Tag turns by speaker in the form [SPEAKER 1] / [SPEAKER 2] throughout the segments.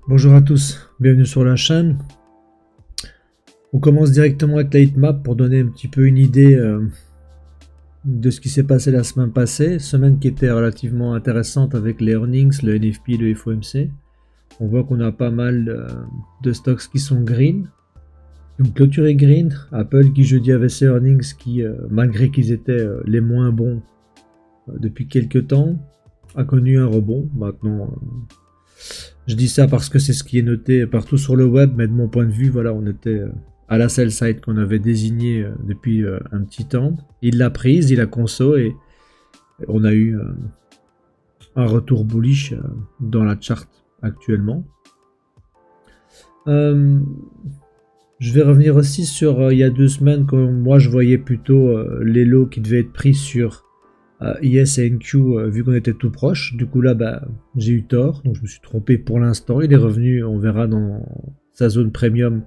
[SPEAKER 1] Bonjour à tous, bienvenue sur la chaîne. On commence directement avec la heatmap pour donner un petit peu une idée de ce qui s'est passé la semaine passée. Semaine qui était relativement intéressante avec les earnings, le NFP, le FOMC. On voit qu'on a pas mal de stocks qui sont green. Donc clôturé green, Apple qui jeudi avait ses earnings qui, malgré qu'ils étaient les moins bons depuis quelques temps, a connu un rebond. Maintenant, je dis ça parce que c'est ce qui est noté partout sur le web, mais de mon point de vue, voilà, on était à la sell side qu'on avait désigné depuis un petit temps. Il l'a prise, il a conso et on a eu un retour bullish dans la chart actuellement. Je vais revenir aussi sur il y a 2 semaines quand moi je voyais plutôt les lots qui devaient être pris sur IS et NQ vu qu'on était tout proche. Du coup là j'ai eu tort, donc je me suis trompé pour l'instant. Il est revenu, on verra dans sa zone premium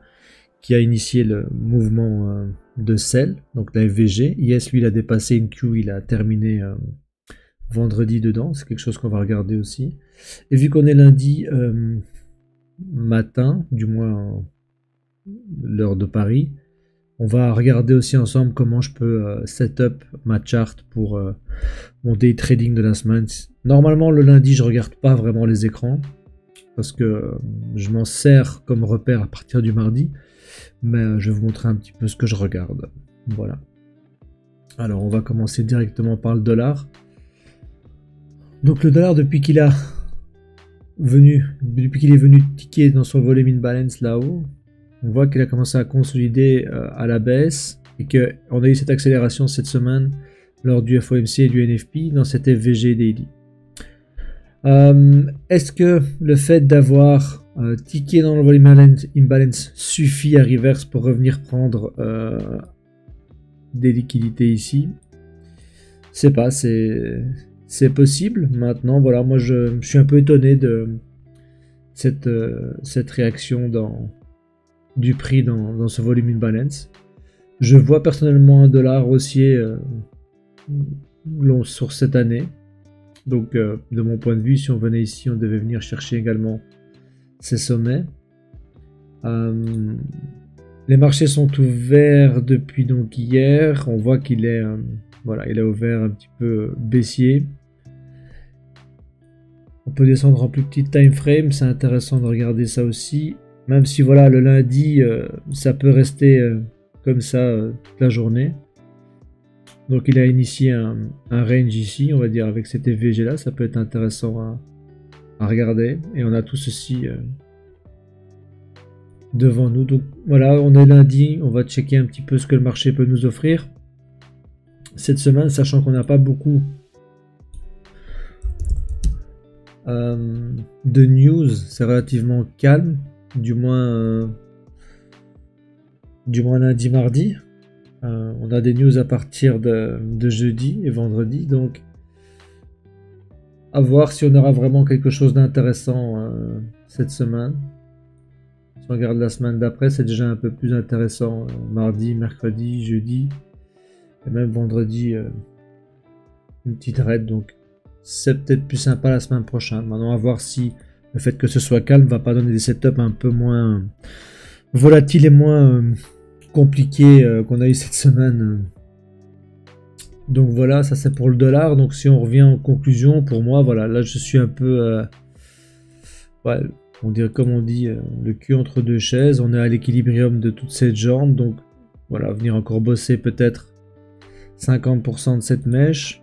[SPEAKER 1] qui a initié le mouvement de sell, donc la FVG. IS lui il a dépassé NQ, il a terminé vendredi dedans, c'est quelque chose qu'on va regarder aussi. Et vu qu'on est lundi matin, du moins l'heure de Paris, on va regarder aussi ensemble comment je peux set up ma chart pour mon day trading de la semaine. Normalement le lundi je regarde pas vraiment les écrans parce que je m'en sers comme repère à partir du mardi, mais je vais vous montrer un petit peu ce que je regarde. Voilà. Alors on va commencer directement par le dollar. Donc le dollar depuis qu'il est venu ticker dans son volume in balance là-haut, on voit qu'il a commencé à consolider à la baisse et qu'on a eu cette accélération cette semaine lors du FOMC et du NFP dans cette FVG daily. Est-ce que le fait d'avoir tické dans le volume imbalance suffit à reverse pour revenir prendre des liquidités ici? Je sais pas, c'est possible. Maintenant, voilà, moi je suis un peu étonné de cette réaction du prix dans ce volume imbalance. Je vois personnellement un dollar haussier sur cette année. Donc de mon point de vue, si on venait ici, on devait venir chercher également ces sommets. Les marchés sont ouverts depuis donc hier. On voit qu'il est voilà, il a ouvert un petit peu baissier. On peut descendre en plus petit time frame, c'est intéressant de regarder ça aussi. Même si voilà, le lundi, ça peut rester comme ça toute la journée. Donc il a initié un range ici, on va dire, avec cet FVG là, ça peut être intéressant à regarder. Et on a tout ceci devant nous. Donc voilà, on est lundi, on va checker un petit peu ce que le marché peut nous offrir cette semaine, sachant qu'on n'a pas beaucoup de news, c'est relativement calme. Du moins lundi, mardi. On a des news à partir de jeudi et vendredi, donc à voir si on aura vraiment quelque chose d'intéressant cette semaine. Si on regarde la semaine d'après, c'est déjà un peu plus intéressant. Mardi, mercredi, jeudi et même vendredi, une petite raid, donc c'est peut-être plus sympa la semaine prochaine. Maintenant, à voir si le fait que ce soit calme va pas donner des setups un peu moins volatiles et moins compliqués qu'on a eu cette semaine. Donc voilà, ça c'est pour le dollar. Donc si on revient en conclusion, pour moi, voilà, là je suis un peu, ouais, on dirait comme on dit, le cul entre deux chaises. On est à l'équilibrium de toute cette jambe, donc voilà, venir encore bosser peut-être 50% de cette mèche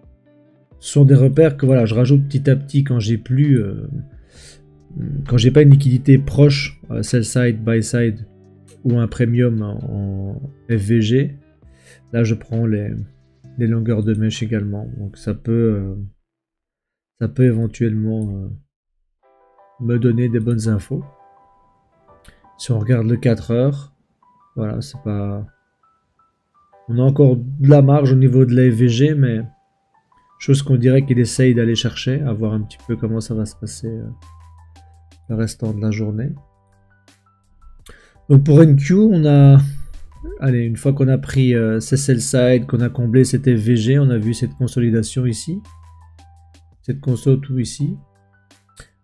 [SPEAKER 1] sur des repères que voilà, je rajoute petit à petit quand j'ai plus quand j'ai pas une liquidité proche, sell side, buy side ou un premium en FVG. Là je prends les longueurs de mèche également, donc ça peut éventuellement me donner des bonnes infos. Si on regarde le 4 heures, voilà, c'est pas, on a encore de la marge au niveau de la FVG, mais chose qu'on dirait qu'il essaye d'aller chercher, à voir un petit peu comment ça va se passer le restant de la journée. Donc pour NQ, on a, allez, une fois qu'on a pris ces sell side, qu'on a comblé cette FVG, on a vu cette consolidation ici, cette conso tout ici.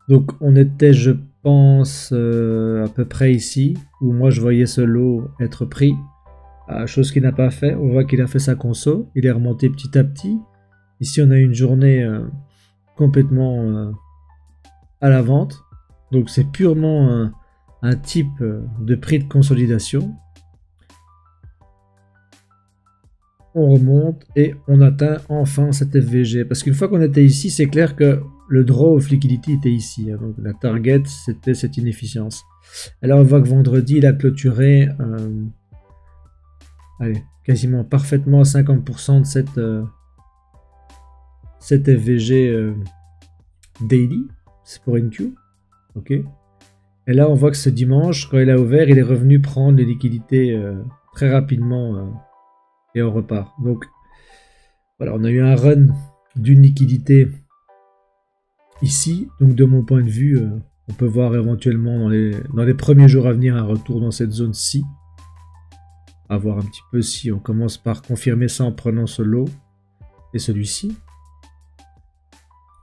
[SPEAKER 1] Donc on était, je pense à peu près ici, où moi je voyais ce lot être pris, chose qu'il n'a pas fait. On voit qu'il a fait sa conso, il est remonté petit à petit. Ici on a une journée complètement à la vente, donc c'est purement un type de prix de consolidation. On remonte et on atteint enfin cette FVG. Parce qu'une fois qu'on était ici, c'est clair que le draw of liquidity était ici. Donc la target, c'était cette inefficience. Et là, on voit que vendredi, il a clôturé allez, quasiment parfaitement à 50% de cette FVG daily. C'est pour NQ. Ok. Et là, on voit que ce dimanche, quand il a ouvert, il est revenu prendre les liquidités très rapidement. Et on repart. Donc voilà, on a eu un run d'une liquidité ici. Donc de mon point de vue, on peut voir éventuellement dans les premiers jours à venir un retour dans cette zone-ci. À voir un petit peu si on commence par confirmer ça en prenant ce lot et celui-ci.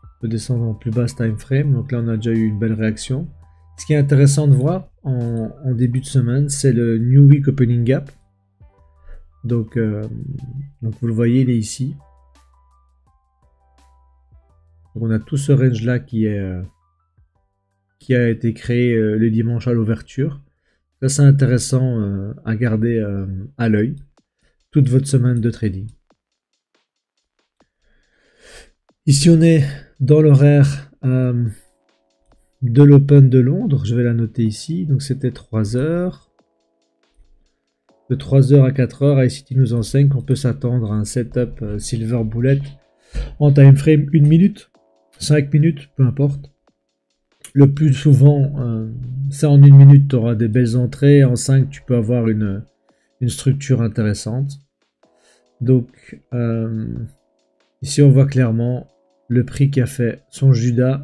[SPEAKER 1] On peut descendre en plus basse time frame. Donc là, on a déjà eu une belle réaction. Ce qui est intéressant de voir en début de semaine, c'est le New Week Opening Gap. Donc vous le voyez, il est ici. Donc on a tout ce range là qui a été créé le dimanche à l'ouverture. Ça c'est intéressant à garder à l'œil toute votre semaine de trading. Ici on est dans l'horaire de l'Open de Londres. Je vais la noter ici. Donc c'était 3 heures. De 3h à 4h, ICT nous enseigne qu'on peut s'attendre à un setup Silver Bullet en time frame 1 minute, 5 minutes, peu importe. Le plus souvent, c'est en 1 minute, tu auras des belles entrées. En 5, tu peux avoir une structure intéressante. Donc, ici, on voit clairement le prix qui a fait son Judas,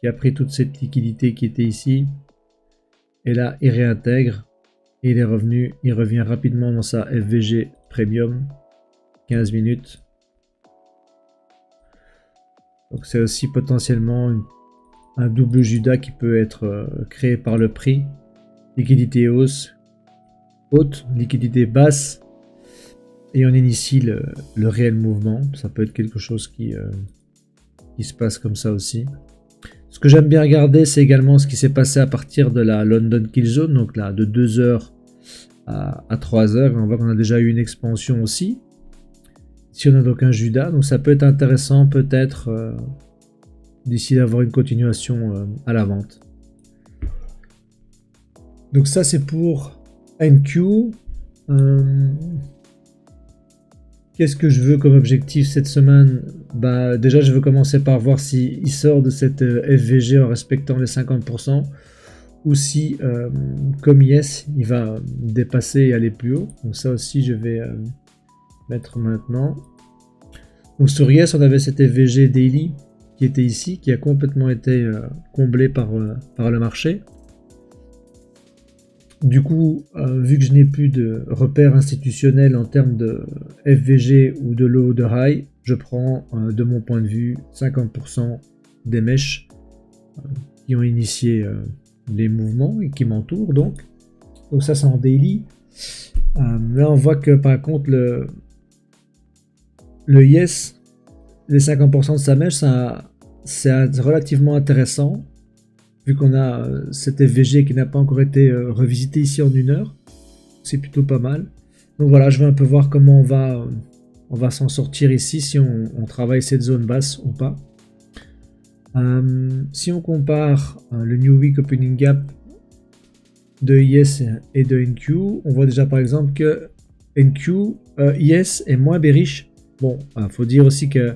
[SPEAKER 1] qui a pris toute cette liquidité qui était ici. Et là, il réintègre. Et il est revenu, il revient rapidement dans sa FVG Premium, 15 minutes. Donc c'est aussi potentiellement un double Judas qui peut être créé par le prix. Liquidité haute, liquidité basse. Et on initie le réel mouvement. Ça peut être quelque chose qui se passe comme ça aussi. Ce que j'aime bien regarder, c'est également ce qui s'est passé à partir de la London Kill Zone, donc là de 2h à 3h. On voit qu'on a déjà eu une expansion aussi. Ici on a donc un Judas, donc ça peut être intéressant peut-être d'ici d'avoir une continuation à la vente. Donc ça c'est pour NQ. Qu'est-ce que je veux comme objectif cette semaine? Bah, déjà, je veux commencer par voir s'il sort de cette FVG en respectant les 50%, ou si, comme Yes, il va dépasser et aller plus haut. Donc ça aussi, je vais mettre maintenant. Donc sur Yes, on avait cette FVG Daily qui était ici, qui a complètement été comblée par le marché. Du coup, vu que je n'ai plus de repères institutionnels en termes de FVG ou de low ou de high, je prends, de mon point de vue, 50% des mèches qui ont initié les mouvements et qui m'entourent. Donc ça, c'est en daily. Là, on voit que par contre, le Yes, les 50% de sa mèche, c'est relativement intéressant. Vu qu'on a cette FVG qui n'a pas encore été revisitée ici en 1 heure, c'est plutôt pas mal. Donc voilà, je vais un peu voir comment on va s'en sortir ici, si on travaille cette zone basse ou pas. Si on compare le New Week Opening Gap de IS et de NQ, on voit déjà par exemple que NQ, IS est moins bearish. Bon, faut dire aussi que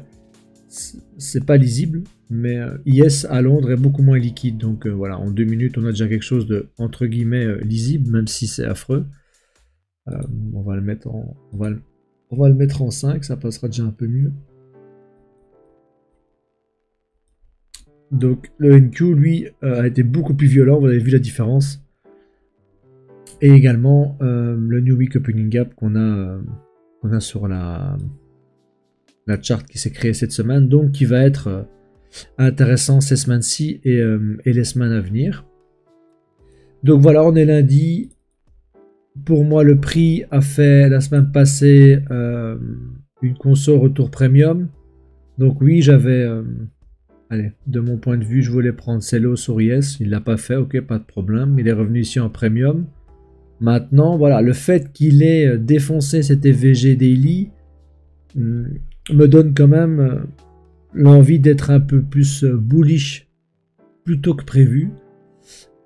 [SPEAKER 1] c'est pas lisible. Mais IS à Londres est beaucoup moins liquide, donc voilà, en 2 minutes on a déjà quelque chose de entre guillemets lisible, même si c'est affreux. On va le mettre en 5, ça passera déjà un peu mieux. Donc le NQ lui a été beaucoup plus violent, vous avez vu la différence. Et également le New Week Opening Gap qu'on a sur la chart qui s'est créée cette semaine, donc qui va être intéressant ces semaines-ci et les semaines à venir. Donc voilà, on est lundi. Pour moi, le prix a fait la semaine passée une console retour premium. Donc oui, j'avais... allez, de mon point de vue, je voulais prendre Cello sur IS. Il l'a pas fait, ok, pas de problème. Il est revenu ici en premium. Maintenant, voilà, le fait qu'il ait défoncé cet EVG Daily me donne quand même l'envie d'être un peu plus bullish plutôt que prévu.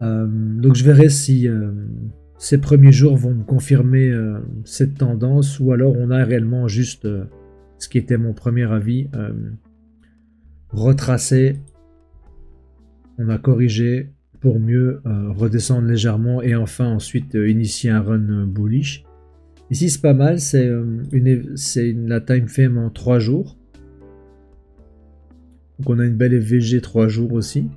[SPEAKER 1] Donc je verrai si ces premiers jours vont me confirmer cette tendance ou alors on a réellement juste ce qui était mon premier avis retracé, on a corrigé pour mieux redescendre légèrement et enfin ensuite initier un run bullish. Ici c'est pas mal, c'est la time frame en 3 jours. Donc on a une belle FVG 3 jours aussi.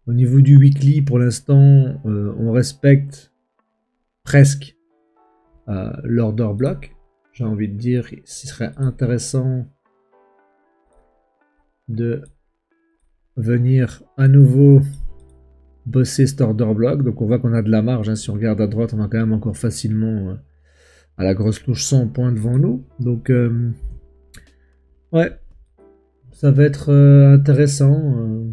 [SPEAKER 1] Au niveau du weekly, pour l'instant, on respecte presque l'order block. J'ai envie de dire, ce serait intéressant de venir à nouveau bosser cet order block. Donc on voit qu'on a de la marge. Hein. Si on regarde à droite, on a quand même encore facilement à la grosse touche 100 points devant nous. Donc ouais, ça va être intéressant.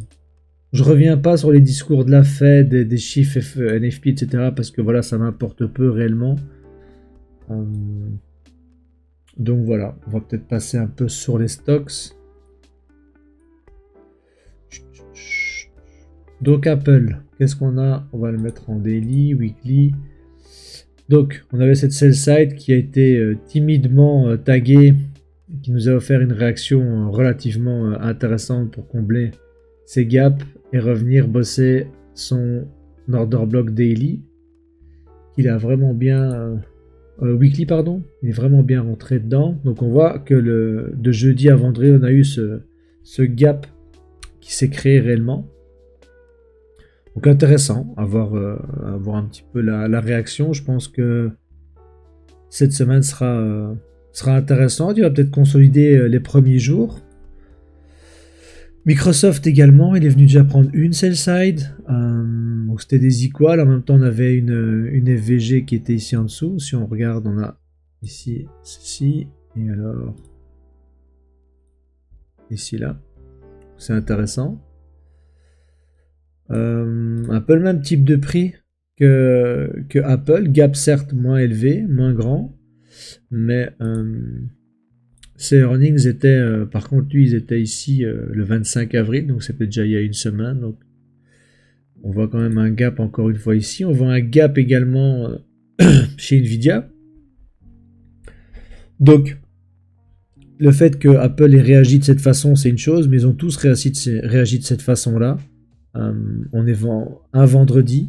[SPEAKER 1] Je reviens pas sur les discours de la Fed, des chiffres NFP, etc. parce que voilà, ça m'importe peu réellement. Donc voilà, on va peut-être passer un peu sur les stocks. Donc Apple, qu'est-ce qu'on a? On va le mettre en daily, weekly. Donc on avait cette sell side qui a été timidement taguée, qui nous a offert une réaction relativement intéressante pour combler ces gaps et revenir bosser son order block daily. Il a vraiment bien... weekly, pardon. Il est vraiment bien rentré dedans. Donc on voit que de jeudi à vendredi, on a eu ce gap qui s'est créé réellement. Donc intéressant à voir un petit peu la réaction. Je pense que cette semaine sera intéressante. Il va peut-être consolider les premiers jours. Microsoft également, il est venu déjà prendre une sell side. Donc c'était des equals. En même temps, on avait une FVG qui était ici en dessous. Si on regarde, on a ici ceci. Et alors ici là. C'est intéressant. Un peu le même type de prix que Apple. Gap certes moins élevé, moins grand. Mais ces earnings étaient, par contre, lui, ils étaient ici le 25 avril, donc c'était déjà il y a une semaine. Donc, on voit quand même un gap encore une fois ici. On voit un gap également chez Nvidia. Donc, le fait que Apple ait réagi de cette façon, c'est une chose, mais ils ont tous réagi de cette façon-là. On est un vendredi.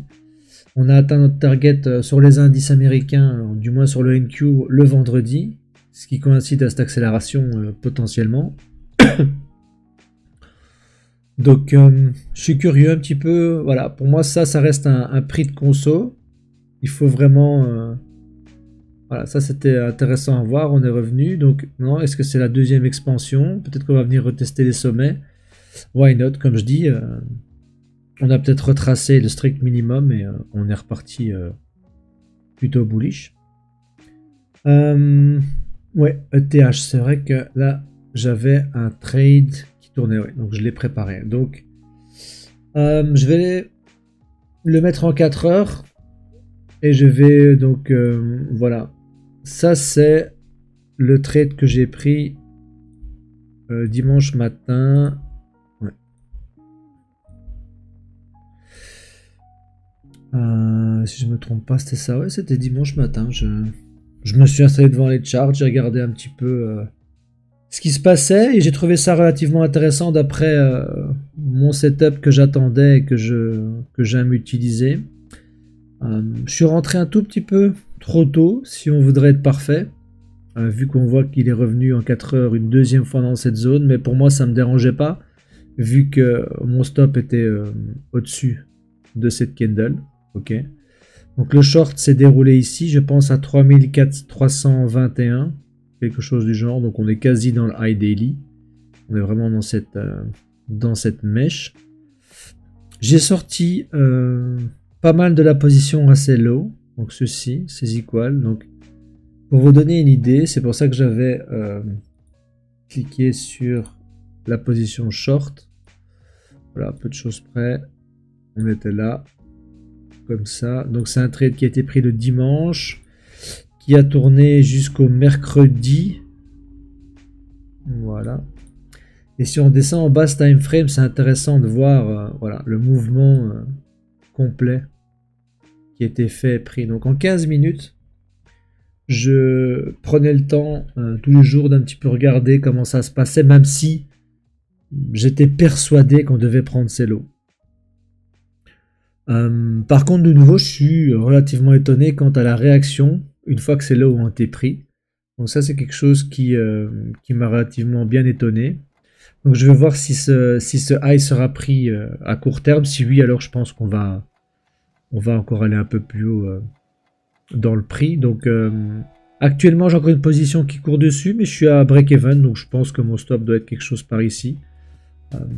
[SPEAKER 1] On a atteint notre target sur les indices américains, du moins sur le NQ, le vendredi. Ce qui coïncide à cette accélération potentiellement. Donc je suis curieux un petit peu. Voilà, pour moi ça reste un prix de conso. Il faut vraiment... voilà, ça c'était intéressant à voir. On est revenu. Donc non, est-ce que c'est la deuxième expansion? Peut-être qu'on va venir retester les sommets. Why not? Comme je dis, on a peut-être retracé le strict minimum et on est reparti plutôt bullish. Ouais, ETH, c'est vrai que là, j'avais un trade qui tournait, ouais, donc je l'ai préparé. Donc, je vais le mettre en 4 heures et je vais donc, voilà. Ça, c'est le trade que j'ai pris dimanche matin. Ouais. Si je me trompe pas, c'était ça. Ouais, c'était dimanche matin. Je me suis installé devant les charts, j'ai regardé un petit peu ce qui se passait et j'ai trouvé ça relativement intéressant d'après mon setup que j'attendais et que j'aime utiliser. Je suis rentré un tout petit peu trop tôt si on voudrait être parfait, vu qu'on voit qu'il est revenu en 4 heures une deuxième fois dans cette zone, mais pour moi ça me dérangeait pas vu que mon stop était au-dessus de cette candle. Ok. Donc le short s'est déroulé ici, je pense à 3321, quelque chose du genre. Donc on est quasi dans le high daily. On est vraiment dans cette mèche. J'ai sorti pas mal de la position assez low, donc ceci, ces equals. Donc pour vous donner une idée, c'est pour ça que j'avais cliqué sur la position short. Voilà, peu de choses près. On était là, comme ça. Donc c'est un trade qui a été pris le dimanche, qui a tourné jusqu'au mercredi. Voilà. Et si on descend en basse time frame, c'est intéressant de voir voilà, le mouvement complet qui a été fait, pris. Donc en 15 minutes, je prenais le temps tous les jours d'un petit peu regarder comment ça se passait, même si j'étais persuadé qu'on devait prendre ces lots. Par contre, de nouveau, je suis relativement étonné quant à la réaction une fois que ces lots ont été pris. Donc ça, c'est quelque chose qui m'a relativement bien étonné. Donc je vais voir si ce high sera pris à court terme. Si oui, alors je pense qu'on va encore aller un peu plus haut dans le prix. Donc actuellement, j'ai encore une position qui court dessus, mais je suis à break-even, donc je pense que mon stop doit être quelque chose par ici.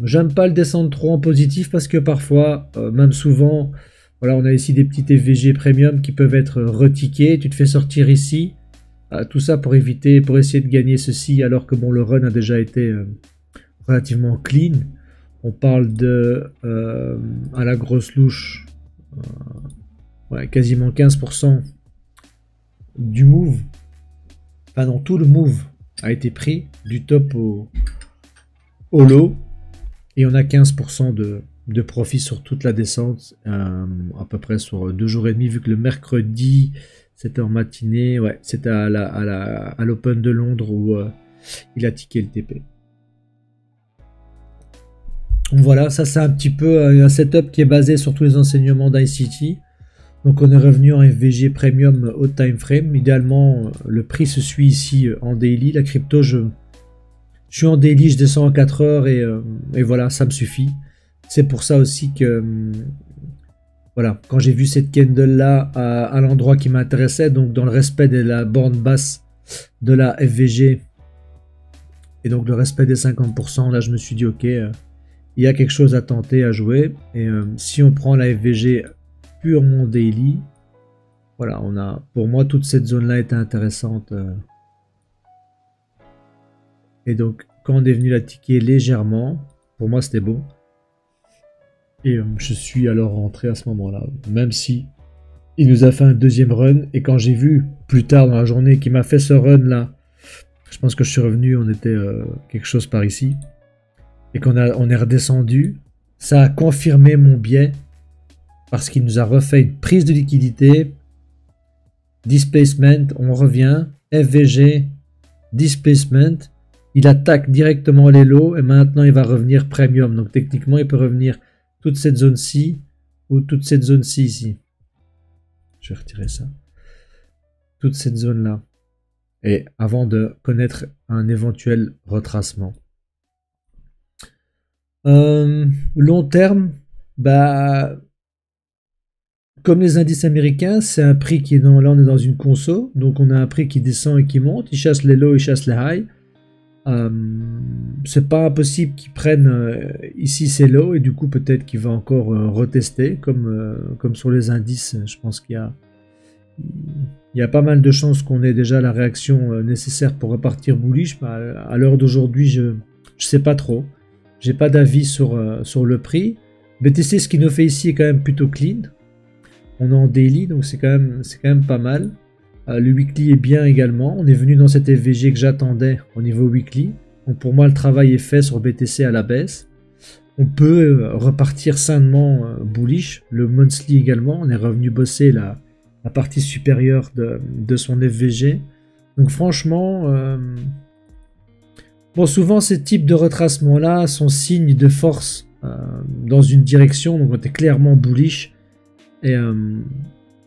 [SPEAKER 1] J'aime pas le descendre trop en positif parce que parfois, même souvent, voilà, on a ici des petits FVG premium qui peuvent être retiqués. Tu te fais sortir ici. Tout ça pour essayer de gagner ceci, alors que bon, le run a déjà été relativement clean. On parle de à la grosse louche ouais, quasiment 15% du move, enfin non, tout le move a été pris du top au low, et on a 15% de profit sur toute la descente, à peu près sur 2 jours et demi, vu que le mercredi c'était en matinée, ouais, c'était à l'Open de Londres où il a tické le TP. Donc voilà, ça c'est un petit peu un setup qui est basé sur tous les enseignements d'ICT. Donc on est revenu en FVG Premium haute time frame. Idéalement, le prix se suit ici en daily. La crypto, je suis en daily, je descends en 4 heures et voilà, ça me suffit. C'est pour ça aussi que voilà, quand j'ai vu cette candle là à l'endroit qui m'intéressait, donc dans le respect de la borne basse de la FVG et donc le respect des 50%, là je me suis dit ok, il y a quelque chose à tenter, à jouer. Et si on prend la FVG purement daily, voilà, on a, pour moi, toute cette zone là était intéressante. Et donc quand on est venu la ticker légèrement, pour moi c'était bon. Et je suis alors rentré à ce moment-là, même si il nous a fait un deuxième run. Et quand j'ai vu plus tard dans la journée qu'il m'a fait ce run là, je pense que je suis revenu, on était quelque chose par ici. Et qu'on on est redescendu, ça a confirmé mon biais parce qu'il nous a refait une prise de liquidité, displacement, on revient, FVG, displacement, il attaque directement les lots et maintenant il va revenir premium. Donc techniquement il peut revenir toute cette zone-ci ou toute cette zone-ci ici. Je vais retirer ça. Toute cette zone-là. Et avant de connaître un éventuel retracement. Long terme, bah, comme les indices américains, c'est un prix qui est dans, là on est dans une conso, donc on a un prix qui descend et qui monte, il chasse les lows, il chasse les highs. C'est pas impossible qu'ils prennent ici ces lows et du coup peut-être qu'il va encore retester comme sur les indices. Je pense qu'il y a pas mal de chances qu'on ait déjà la réaction nécessaire pour repartir bullish. À l'heure d'aujourd'hui, je sais pas trop. J'ai pas d'avis sur le prix. BTC, ce qu'il nous fait ici est quand même plutôt clean. On est en daily, donc c'est quand même pas mal. Le weekly est bien également. On est venu dans cette FVG que j'attendais au niveau weekly. Donc pour moi, le travail est fait sur BTC à la baisse. On peut repartir sainement bullish. Le monthly également. On est revenu bosser la partie supérieure de son FVG. Donc franchement, bon, souvent ces types de retracements-là sont signes de force dans une direction. Donc on était clairement bullish. Et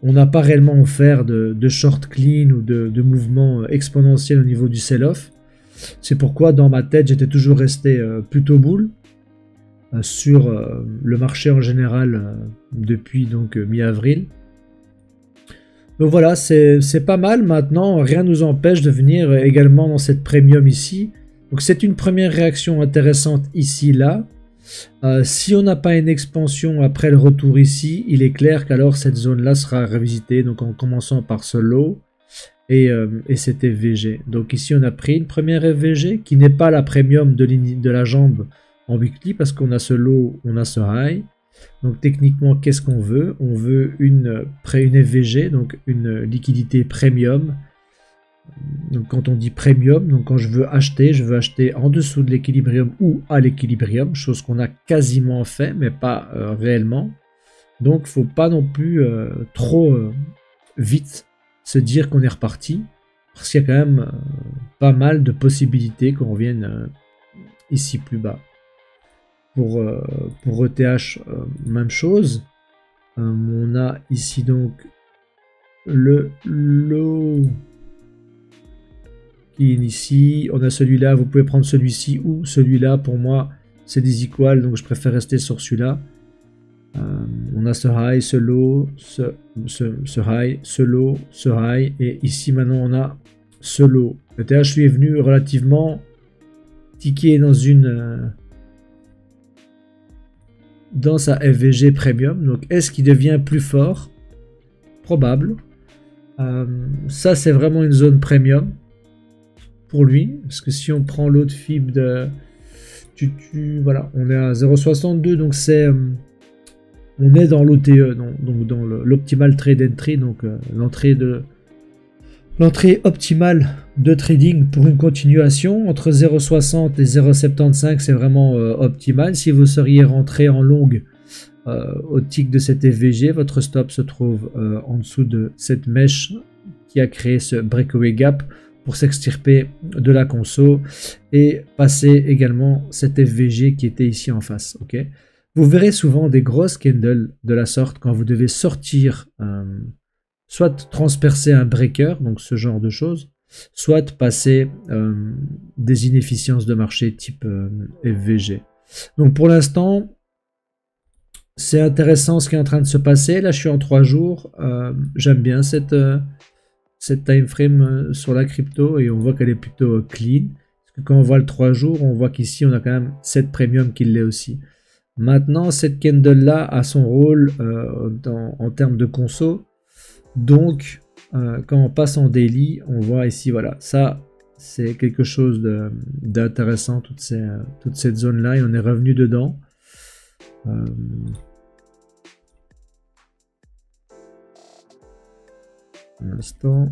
[SPEAKER 1] on n'a pas réellement offert de short clean ou de mouvement exponentiel au niveau du sell-off. C'est pourquoi dans ma tête j'étais toujours resté plutôt bull sur le marché en général depuis donc mi-avril. Donc voilà, c'est pas mal. Maintenant, rien ne nous empêche de venir également dans cette premium ici. Donc c'est une première réaction intéressante ici, là. Si on n'a pas une expansion après le retour ici, il est clair qu'alors cette zone-là sera revisitée, donc en commençant par ce lot et cet FVG. Donc ici on a pris une première FVG qui n'est pas la premium de la jambe en weekly parce qu'on a ce lot, on a ce high. Donc techniquement, qu'est-ce qu'on veut? On veut une FVG, donc une liquidité premium. Donc quand on dit premium, donc quand je veux acheter en dessous de l'équilibrium ou à l'équilibrium, chose qu'on a quasiment fait, mais pas réellement. Donc faut pas non plus trop vite se dire qu'on est reparti, parce qu'il y a quand même pas mal de possibilités qu'on revienne ici plus bas. Pour ETH, même chose. On a ici donc le lot qui est ici. On a celui-là, vous pouvez prendre celui-ci ou celui-là. Pour moi, c'est des equals, donc je préfère rester sur celui-là. On a ce high, ce low, ce high, ce low, ce high. Et ici, maintenant, on a ce low. ETH lui est venu relativement tiquer dans sa FVG Premium. Donc, est-ce qu'il devient plus fort? Probable. Ça, c'est vraiment une zone Premium pour lui. Parce que si on prend l'autre fib de... voilà, on est à 0,62. Donc, c'est... on est dans l'OTE, donc dans l'Optimal Trade Entry. Donc, l'entrée optimale de trading pour une continuation entre 0,60 et 0,75, c'est vraiment optimal. Si vous seriez rentré en longue au tick de cette FVG, votre stop se trouve en dessous de cette mèche qui a créé ce breakaway gap pour s'extirper de la conso et passer également cette FVG qui était ici en face. Ok, vous verrez souvent des grosses candles de la sorte quand vous devez sortir soit transpercer un breaker, donc ce genre de choses, soit passer des inefficiences de marché type FVG. Donc pour l'instant, c'est intéressant ce qui est en train de se passer. Là, je suis en 3 jours. J'aime bien cette time frame sur la crypto et on voit qu'elle est plutôt clean. Parce que quand on voit le 3 jours, on voit qu'ici, on a quand même cette premium qui l'est aussi. Maintenant, cette candle-là a son rôle en termes de conso. Donc, quand on passe en daily, on voit ici, voilà, ça, c'est quelque chose d'intéressant, toute cette zone-là, et on est revenu dedans. Un instant.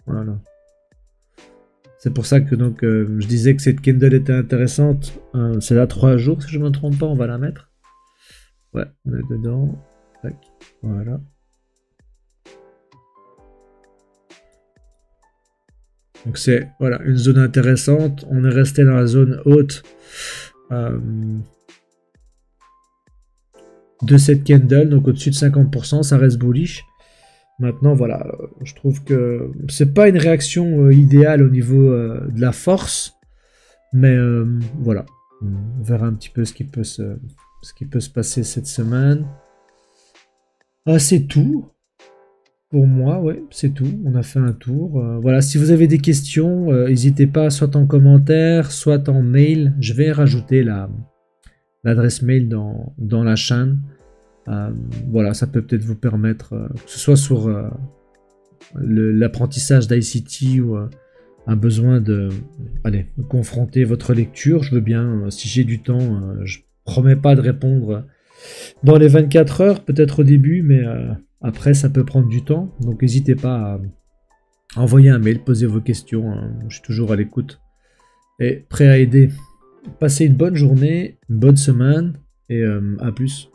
[SPEAKER 1] Voilà. C'est pour ça que donc je disais que cette candle était intéressante. C'est là 3 jours, si je ne me trompe pas, on va la mettre. Ouais, on est dedans. Tac, voilà. Donc c'est voilà, une zone intéressante. On est resté dans la zone haute de cette candle, donc au-dessus de 50%, ça reste bullish. Maintenant, voilà, je trouve que c'est pas une réaction idéale au niveau de la force, mais voilà, on verra un petit peu ce qui peut se passer cette semaine. C'est tout pour moi, ouais, c'est tout. On a fait un tour. Voilà, si vous avez des questions, n'hésitez pas, soit en commentaire, soit en mail. Je vais rajouter l'adresse mail dans la chaîne. Voilà, ça peut peut-être vous permettre, que ce soit sur l'apprentissage d'ICT ou un besoin de confronter votre lecture. Je veux bien, si j'ai du temps, je promets pas de répondre dans les 24 heures, peut-être au début, mais après ça peut prendre du temps. Donc n'hésitez pas à envoyer un mail, poser vos questions. Je suis toujours à l'écoute et prêt à aider. Passez une bonne journée, une bonne semaine et à plus.